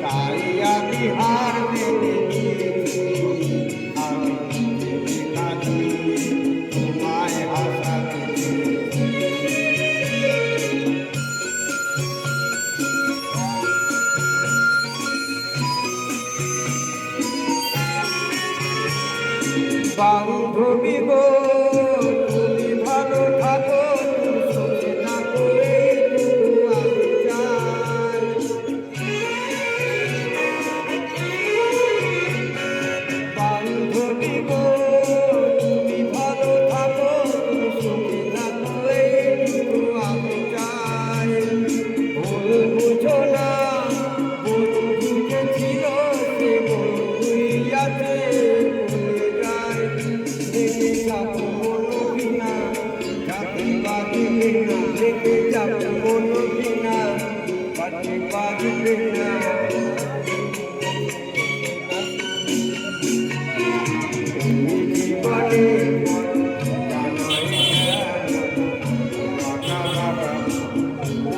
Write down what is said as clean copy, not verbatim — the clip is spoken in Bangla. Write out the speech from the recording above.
তাই আমি হার মেনে নিয়েছি। আমি কাঁদি তোমায় হাসাতে। বান্ধবী গো তুমি ভালো থাকো, সুখে থাকো এইটুকু আমি চাই। বান্ধবী গো তুমি ভালো থাকো, সুখে থাকো এইটুকু আমি চাই। ভুল বুঝো না বন্ধু যে ছিল সে বন্ধুই আছে ভুলে যায়। দেখে যাবো মনো বিনা যাতে বাজবে না, দেখে যাবো মনো বিনা যাতে বাজবে না।